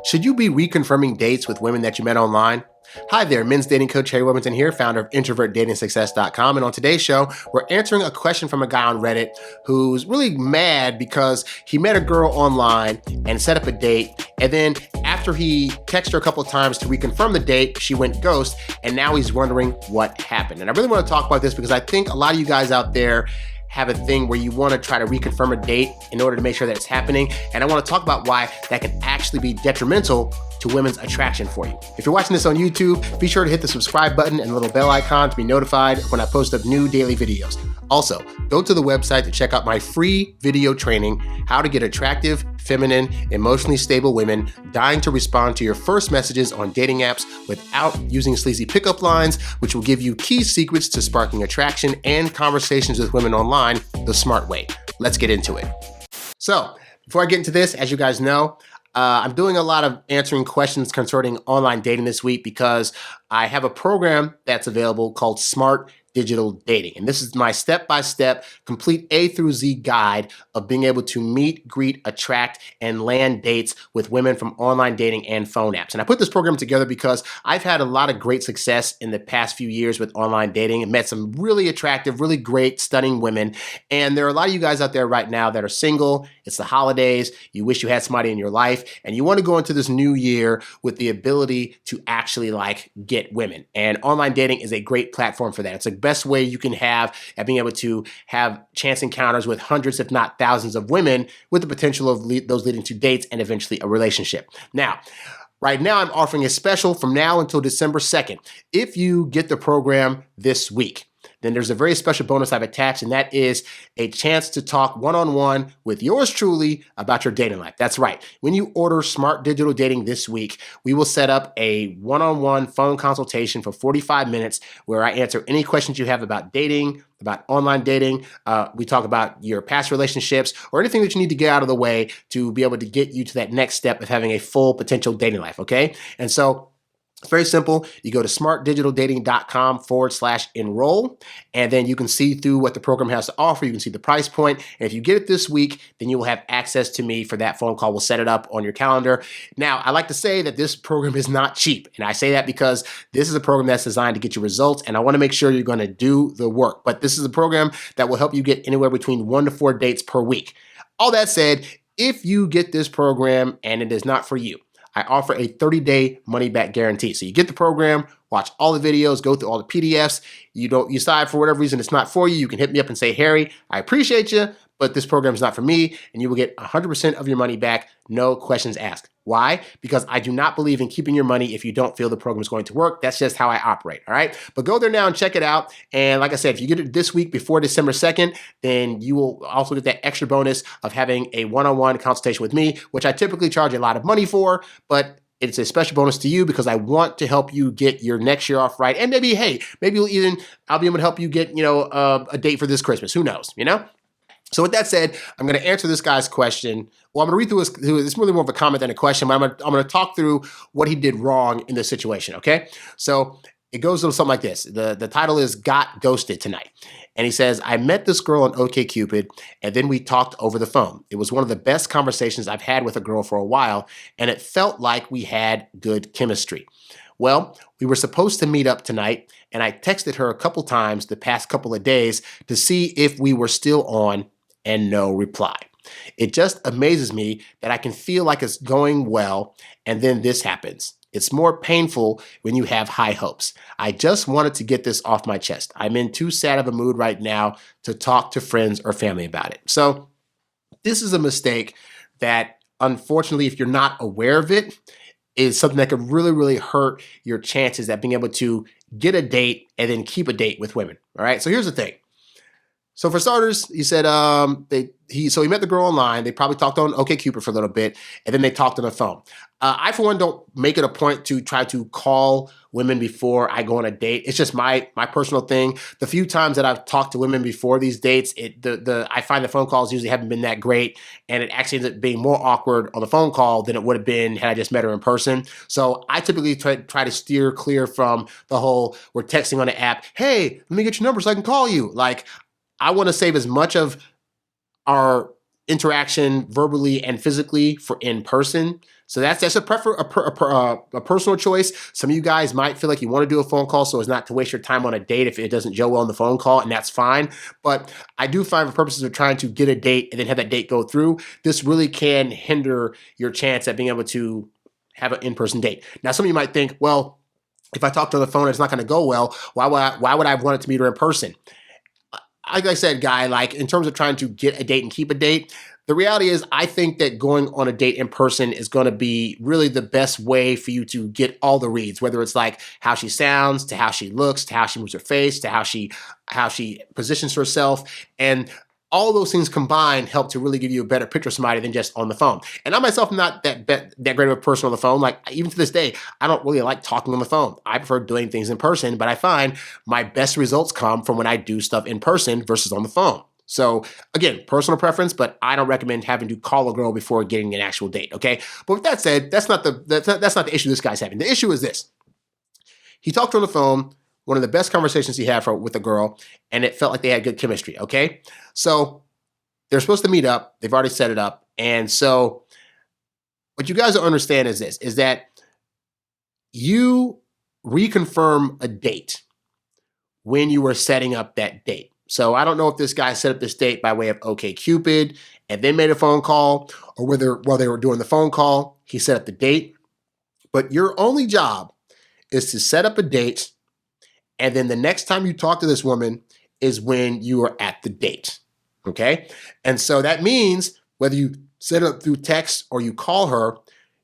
Should you be reconfirming dates with women that you met online? Hi there, men's dating coach HarryWilmington here, founder of introvertdatingsuccess.com. And on today's show, we're answering a question from a guy on Reddit who's really mad because he met a girl online and set up a date. And then after he texted her a couple of times to reconfirm the date, she went ghost. And now he's wondering what happened. And I really want to talk about this because I think a lot of you guys out there have a thing where you want to try to reconfirm a date in order to make sure that it's happening. And I want to talk about why that can actually be detrimental to women's attraction for you. If you're watching this on YouTube, be sure to hit the subscribe button and the little bell icon to be notified when I post up new daily videos. Also, go to the website to check out my free video training, How to Get Attractive, Feminine, Emotionally Stable Women Dying to Respond to Your First Messages on Dating Apps Without Using Sleazy Pickup Lines, which will give you key secrets to sparking attraction and conversations with women online the smart way. Let's get into it. So, before I get into this, as you guys know, I'm doing a lot of answering questions concerning online dating this week because I have a program that's available called Smart Digital Dating. And this is my step-by-step, complete A through Z guide of being able to meet, greet, attract, and land dates with women from online dating and phone apps. And I put this program together because I've had a lot of great success in the past few years with online dating and met some really attractive, really great, stunning women. And there are a lot of you guys out there right now that are single. It's the holidays. You wish you had somebody in your life, and you want to go into this new year with the ability to actually get women. And online dating is a great platform for that. It's a best way you can have at being able to have chance encounters with hundreds, if not thousands of women with the potential of those leading to dates and eventually a relationship. Now, right now I'm offering a special from now until December 2nd. If you get the program this week, then there's a very special bonus I've attached, and that is a chance to talk one-on-one with yours truly about your dating life. That's right. When you order Smart Digital Dating this week, we will set up a one-on-one phone consultation for 45 minutes where I answer any questions you have about dating, about online dating. We talk about your past relationships or anything that you need to get out of the way to be able to get you to that next step of having a full potential dating life, okay? And so it's very simple. You go to smartdigitaldating.com/enroll, and then you can see through what the program has to offer. You can see the price point. And if you get it this week, then you will have access to me for that phone call. We'll set it up on your calendar. Now, I like to say that this program is not cheap. And I say that because this is a program that's designed to get you results. And I want to make sure you're going to do the work. But this is a program that will help you get anywhere between 1 to 4 dates per week. All that said, if you get this program and it is not for you, I offer a 30-day money-back guarantee. So you get the program, watch all the videos, go through all the PDFs. You decide for whatever reason it's not for you, you can hit me up and say, Harry, I appreciate you, but this program is not for me, and you will get 100% of your money back, no questions asked. Why? Because I do not believe in keeping your money if you don't feel the program is going to work. That's just how I operate, all right? But go there now and check it out. And like I said, if you get it this week before December 2nd, then you will also get that extra bonus of having a one-on-one consultation with me, which I typically charge a lot of money for, but it's a special bonus to you because I want to help you get your next year off right. And maybe, hey, maybe I'll be able to help you get, a date for this Christmas. Who knows, So with that said, I'm going to answer this guy's question. Well, I'm going to read through it's really more of a comment than a question, but I'm going to talk through what he did wrong in this situation, okay? So it goes a little something like this. The title is Got Ghosted Tonight. And he says, I met this girl on OkCupid, and then we talked over the phone. It was one of the best conversations I've had with a girl for a while, and it felt like we had good chemistry. Well, we were supposed to meet up tonight, and I texted her a couple times the past couple of days to see if we were still on, and no reply. It just amazes me that I can feel like it's going well, and then this happens. It's more painful when you have high hopes. I just wanted to get this off my chest. I'm in too sad of a mood right now to talk to friends or family about it. So this is a mistake that, unfortunately, if you're not aware of it, is something that could really, really hurt your chances at being able to get a date and then keep a date with women. All right. So here's the thing. So for starters, he said he met the girl online. They probably talked on OkCupid for a little bit, and then they talked on the phone. I, for one, don't make it a point to try to call women before I go on a date. It's just my personal thing. The few times that I've talked to women before these dates, I find the phone calls usually haven't been that great, and it actually ends up being more awkward on the phone call than it would have been had I just met her in person. So I typically try to steer clear from the whole we're texting on the app. Hey, let me get your number so I can call you. I want to save as much of our interaction verbally and physically for in person. So that's a personal choice. Some of you guys might feel like you want to do a phone call so as not to waste your time on a date if it doesn't gel well on the phone call, and that's fine. But I do find for purposes of trying to get a date and then have that date go through, this really can hinder your chance at being able to have an in-person date. Now, some of you might think, well, if I talk to her on the phone, it's not going to go well. Why would I have wanted to meet her in person? Like I said, Guy, like in terms of trying to get a date and keep a date, the reality is I think that going on a date in person is going to be really the best way for you to get all the reads, whether it's like how she sounds, to how she looks, to how she moves her face, to how she positions herself. And all those things combined help to really give you a better picture of somebody than just on the phone. And I myself am not that great of a person on the phone. Like even to this day, I don't really like talking on the phone. I prefer doing things in person, but I find my best results come from when I do stuff in person versus on the phone. So again, personal preference, but I don't recommend having to call a girl before getting an actual date, okay? But with that said, that's not the issue this guy's having. The issue is this. He talked to her on the phone, one of the best conversations he had with a girl, and it felt like they had good chemistry, okay? So they're supposed to meet up. They've already set it up. And so what you guys don't understand is this, is that you reconfirm a date when you were setting up that date. So I don't know if this guy set up this date by way of OkCupid and then made a phone call, or whether while they were doing the phone call, he set up the date. But your only job is to set up a date, and then the next time you talk to this woman is when you are at the date, okay? And so that means whether you set it up through text or you call her,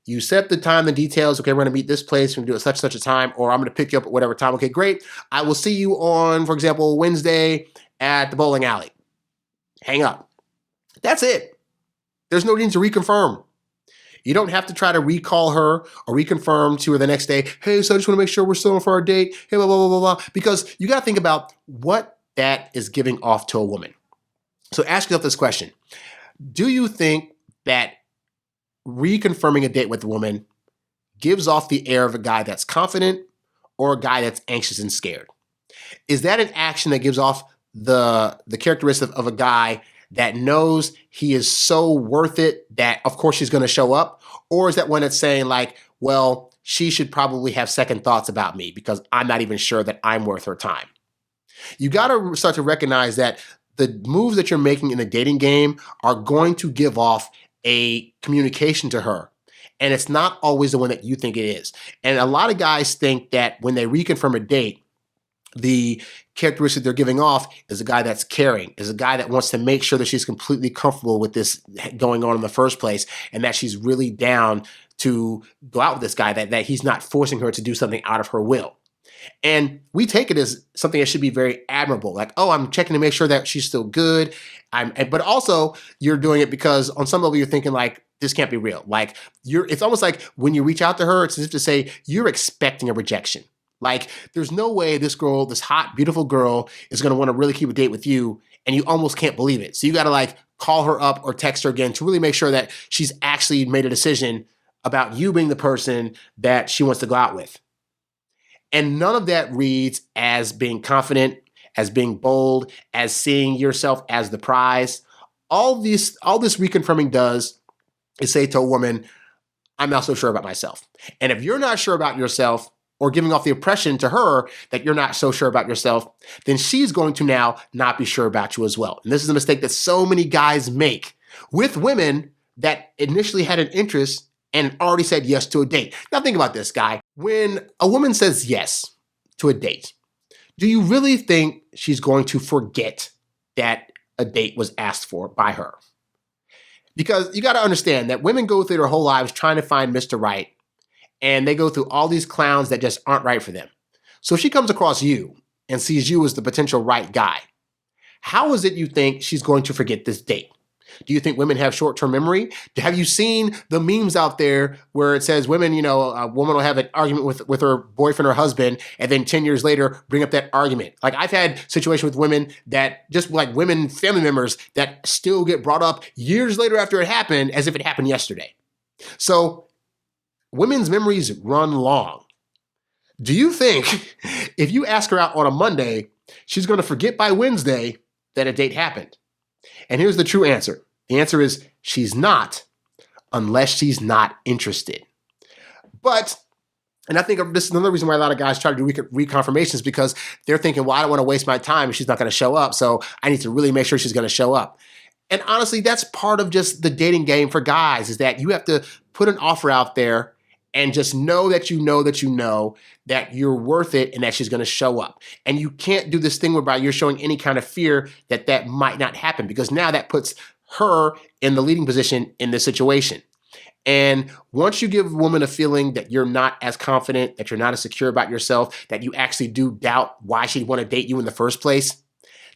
you set the time, the details. Okay, we're going to meet this place. We're going to do it such a time, or I'm going to pick you up at whatever time. Okay, great. I will see you on, for example, Wednesday at the bowling alley. Hang up. That's it. There's no need to reconfirm. You don't have to try to recall her or reconfirm to her the next day. Hey, so I just want to make sure we're still on for our date. Hey, blah, blah, blah, blah, blah. Because you got to think about what that is giving off to a woman. So ask yourself this question. Do you think that reconfirming a date with a woman gives off the air of a guy that's confident or a guy that's anxious and scared? Is that an action that gives off the characteristic of a guy that knows he is so worth it that of course she's going to show up? Or is that one that's saying like, well, she should probably have second thoughts about me because I'm not even sure that I'm worth her time? You got to start to recognize that the moves that you're making in the dating game are going to give off a communication to her. And it's not always the one that you think it is. And a lot of guys think that when they reconfirm a date, the characteristic they're giving off is a guy that's caring, is a guy that wants to make sure that she's completely comfortable with this going on in the first place, and that she's really down to go out with this guy, that he's not forcing her to do something out of her will. And we take it as something that should be very admirable. Like, oh, I'm checking to make sure that she's still good. But also you're doing it because on some level you're thinking like, this can't be real. Like it's almost like when you reach out to her, it's as if to say you're expecting a rejection. Like there's no way this girl, this hot, beautiful girl is going to want to really keep a date with you. And you almost can't believe it. So you got to like call her up or text her again to really make sure that she's actually made a decision about you being the person that she wants to go out with. And none of that reads as being confident, as being bold, as seeing yourself as the prize. All this reconfirming does is say to a woman, I'm not so sure about myself. And if you're not sure about yourself or giving off the impression to her that you're not so sure about yourself, then she's going to now not be sure about you as well. And this is a mistake that so many guys make with women that initially had an interest and already said yes to a date. Now think about this, guy. When a woman says yes to a date, do you really think she's going to forget that a date was asked for by her? Because you got to understand that women go through their whole lives trying to find Mr. Right, and they go through all these clowns that just aren't right for them. So if she comes across you and sees you as the potential right guy, how is it you think she's going to forget this date? Do you think women have short-term memory? Have you seen the memes out there where it says women, a woman will have an argument with her boyfriend or husband, and then 10 years later bring up that argument? Like I've had situations with women that just like women, family members that still get brought up years later after it happened as if it happened yesterday. So women's memories run long. Do you think if you ask her out on a Monday, she's going to forget by Wednesday that a date happened? And here's the true answer. The answer is she's not, unless she's not interested. But, and I think this is another reason why a lot of guys try to do reconfirmations, because they're thinking, well, I don't want to waste my time if she's not going to show up, so I need to really make sure she's going to show up. And honestly, that's part of just the dating game for guys, is that you have to put an offer out there and just know that you know that you know that you're worth it and that she's going to show up. And you can't do this thing whereby you're showing any kind of fear that that might not happen, because now that puts her in the leading position in this situation. And once you give a woman a feeling that you're not as confident, that you're not as secure about yourself, that you actually do doubt why she'd want to date you in the first place,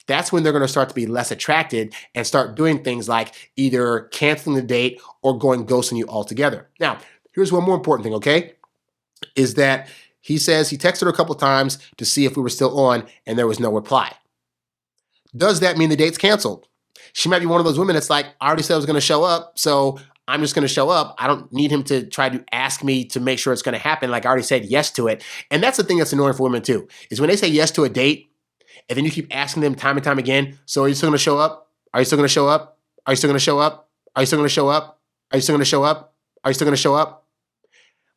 that's when they're going to start to be less attracted and start doing things like either canceling the date or going ghosting you altogether. Now, here's one more important thing, okay? Is that he says he texted her a couple of times to see if we were still on, and there was no reply. Does that mean the date's canceled? She might be one of those women that's like, I already said I was going to show up, so I'm just going to show up. I don't need him to try to ask me to make sure it's going to happen. Like, I already said yes to it. And that's the thing that's annoying for women too, is when they say yes to a date, and then you keep asking them time and time again, so are you still going to show up? Are you still going to show up? Are you still going to show up? Are you still going to show up? Are you still going to show up? Are you still going to show up?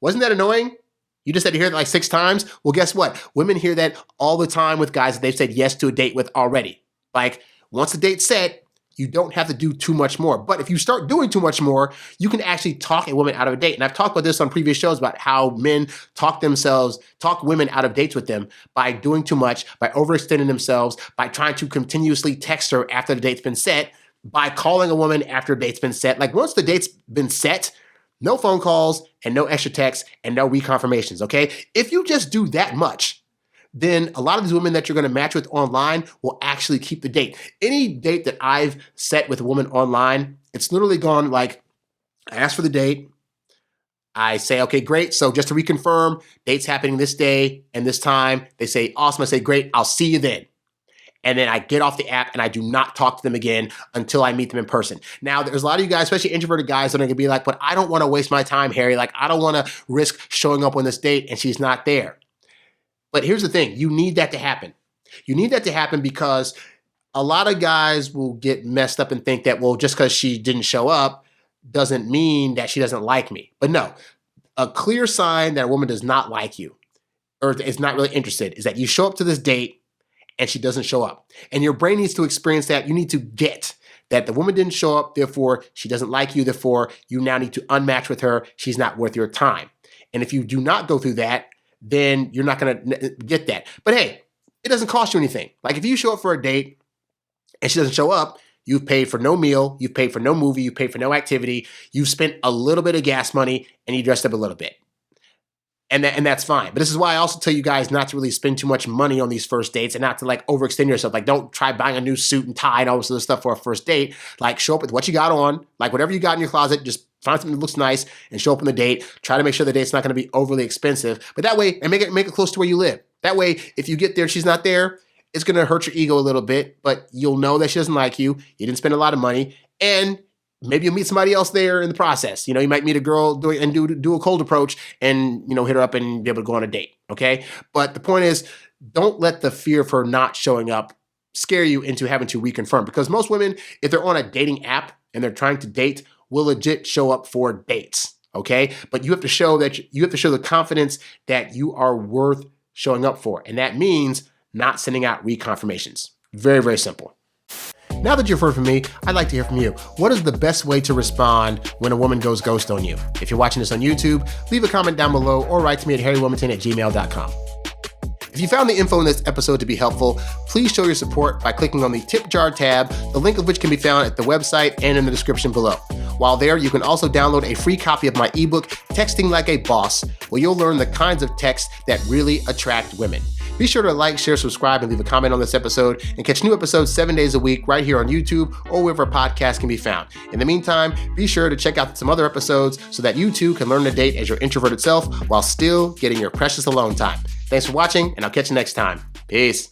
Wasn't that annoying? You just had to hear it like 6 times? Well, guess what? Women hear that all the time with guys that they've said yes to a date with already. Like, once the date's set, you don't have to do too much more. But if you start doing too much more, you can actually talk a woman out of a date. And I've talked about this on previous shows about how men talk women out of dates with them by doing too much, by overextending themselves, by trying to continuously text her after the date's been set, by calling a woman after a date's been set. Like, once the date's been set, no phone calls and no extra texts and no reconfirmations, okay? If you just do that much, then a lot of these women that you're going to match with online will actually keep the date. Any date that I've set with a woman online, it's literally gone like, I ask for the date. I say, okay, great. So just to reconfirm, date's happening this day and this time. They say, awesome. I say, great. I'll see you then. And then I get off the app and I do not talk to them again until I meet them in person. Now, there's a lot of you guys, especially introverted guys, that are going to be like, but I don't want to waste my time, Harry. Like, I don't want to risk showing up on this date and she's not there. But here's the thing. You need that to happen. You need that to happen because a lot of guys will get messed up and think that, well, just because she didn't show up doesn't mean that she doesn't like me. But no, a clear sign that a woman does not like you or is not really interested is that you show up to this date and she doesn't show up. And your brain needs to experience that. You need to get that the woman didn't show up, therefore she doesn't like you, therefore you now need to unmatch with her. She's not worth your time. And if you do not go through that, then you're not going to get that. But hey, it doesn't cost you anything. Like, if you show up for a date and she doesn't show up, you've paid for no meal, you've paid for no movie, you've paid for no activity, you've spent a little bit of gas money, and you dressed up a little bit. And that's fine. But this is why I also tell you guys not to really spend too much money on these first dates and not to like overextend yourself. Like, don't try buying a new suit and tie and all this other stuff for a first date. Like, show up with what you got on, like whatever you got in your closet, just find something that looks nice and show up on the date. Try to make sure the date's not going to be overly expensive. But that way, and make it close to where you live. That way, if you get there, she's not there, it's going to hurt your ego a little bit, but you'll know that she doesn't like you. You didn't spend a lot of money, and maybe you'll meet somebody else there in the process. You know, you might meet a girl do a cold approach and, you know, hit her up and be able to go on a date, okay? But the point is, don't let the fear of her not showing up scare you into having to reconfirm, because most women, if they're on a dating app and they're trying to date, will legit show up for dates, okay? But you have to show the confidence that you are worth showing up for, and that means not sending out reconfirmations. Very, very simple. Now that you've heard from me, I'd like to hear from you. What is the best way to respond when a woman goes ghost on you? If you're watching this on YouTube, leave a comment down below or write to me at HarryWilmington@gmail.com. If you found the info in this episode to be helpful, please show your support by clicking on the Tip Jar tab, the link of which can be found at the website and in the description below. While there, you can also download a free copy of my ebook, Texting Like a Boss, where you'll learn the kinds of texts that really attract women. Be sure to like, share, subscribe, and leave a comment on this episode, and catch new episodes 7 days a week right here on YouTube or wherever podcasts can be found. In the meantime, be sure to check out some other episodes so that you too can learn to date as your introverted self while still getting your precious alone time. Thanks for watching, and I'll catch you next time. Peace.